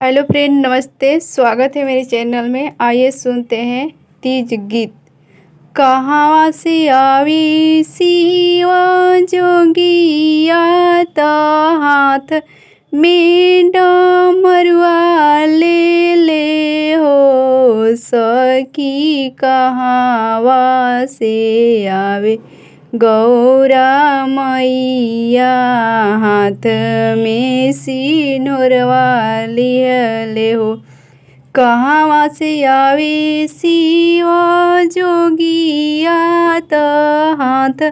Hello friend, नमस्ते। स्वागत है मेरे चैनल में। आइए सुनते हैं तीज गीत। कहाँ से आवी शिवा जोगिया त हाथ में डमरुआ ले हो सखी। कहाँ से आवे गौरा मैया हाथ में सिनुरवा लिहले हो। कहाँ से आवे शिवा जोगिया त हाथ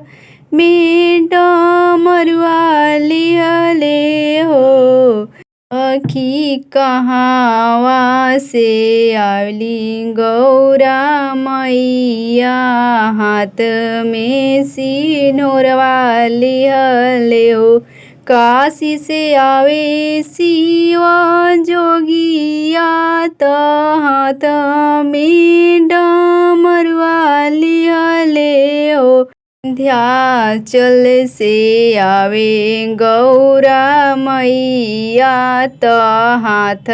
में डमरुआ लिहले हो। सखी कहाँ से आवेली गौरा मैया हाथ में सिनुरवा लिहले हो। काशी से आवे शिवा जोगिया त हाथ में डमरुआ लिहले हो। विंध्याचल से आवे गौरा मैया त हाथ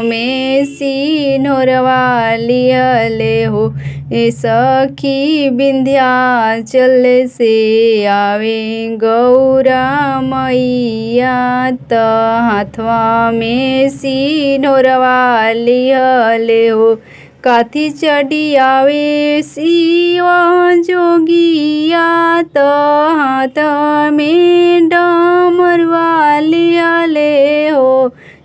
में सिनुरवा लिहले हो। सखी विंध्याचल से आवे गौरा मैया त हाथवा में सिनुरवा लिहले हो। काथी चढ़ी आवे शिवा जोगिया त हाथ में डमरुआ लिहले हो।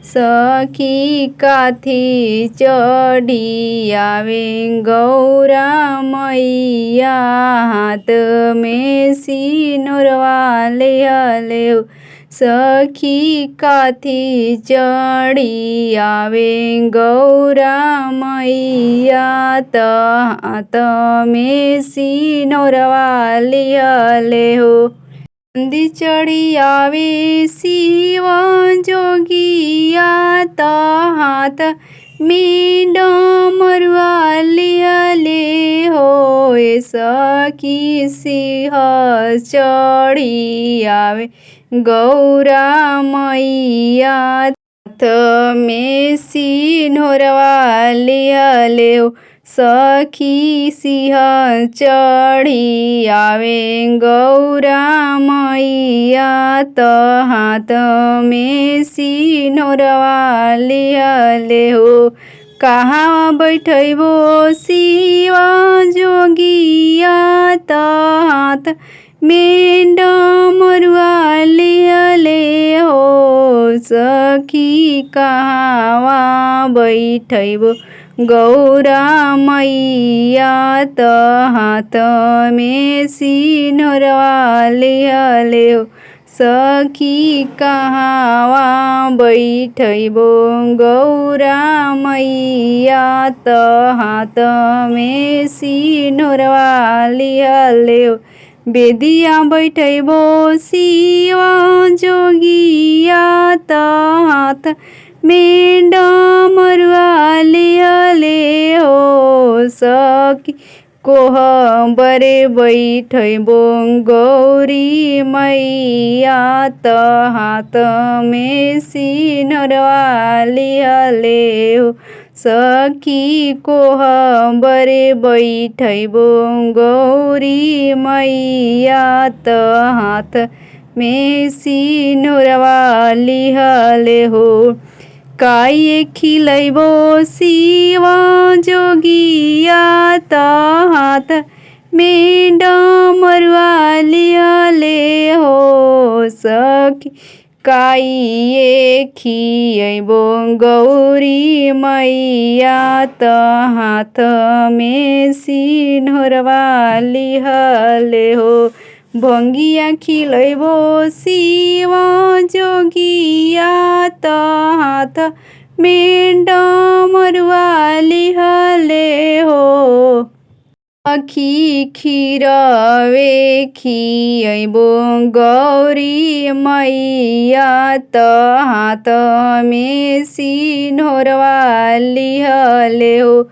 सखी काथी चढ़ी आवे गौरा मैया हाथ में सिनुरवा लिहले हो। सखी काथी चढ़ी आवे गौरा मैया त हाथ में सिनुरवा लिहले हो। नंदी चढ़ी आवे शिवा जोगिया त हाथ में डमरुआ लिहले हो। सखी सिंह चढ़ी आवे गौरा मैया हाथ में सिनुरवा लिहले हो। सखी सिंह चढ़ी आवे गौरा मैया त हाथ में सिनुरवा लिहले हो। कहाँ बैठबो शिवा जोगिया त हाथ में डमरुआ लिहले हो। सखी कहाँ बैठबो गौरा मैया त हाथ में सिनुरवा लिहले हो। सखी कहाँ बैठबो गौरा मैया त हाथ में सिनुरवा लिहले हो। बेदिया बैठबो शिवा जोगिया त हाथ में डमरुआ लिहले हो। सखी कोहबरे बैठबो गौरी मैया त हाथ में सिनुरवा लिहले हो। सखी कोहबरे बैठबो गौरी मैया त हाथ में सिनुरवा लिहले हो। काये खिलैबो शिवा जोगिया त हाथ में डमरुआ लिहले हो। सखी काये खियैबो गौरी मैया त हाथ में सिनुरवा लिहले हो। भंगिया खिलैबो शिवा जोगिया त हाथ में डमरुआ लिहले हो। सखी खीरवे खियैबो गौरी मैया त हाथ में सिनुरवा लिहले हो।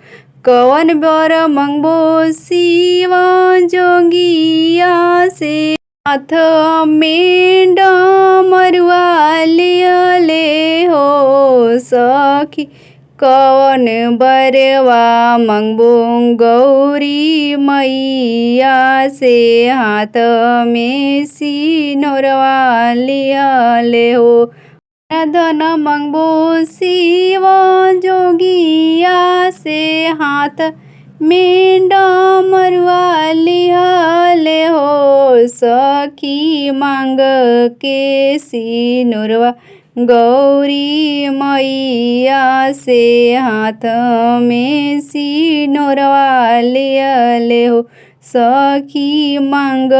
कवन बर मंगबो शिवा जोगिया से हाथ में डमरुआ लियले हो सखी, कवन बरवा मंगबो गौरी मैया से। हाथ में सिनोरवा लियले हो, धन मंगबो शिव जोगिया से। हाथ में डमरुआ लियले हो सखी, मांग के सिनुरवा गौरी मैया से। हाथ में सिनुरवा लियले हो सखी, मांग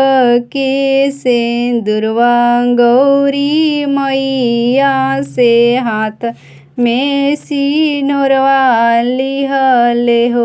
के सिंदूरवा गौरी मैया से। हाथ में सिनुरवा लियले हो।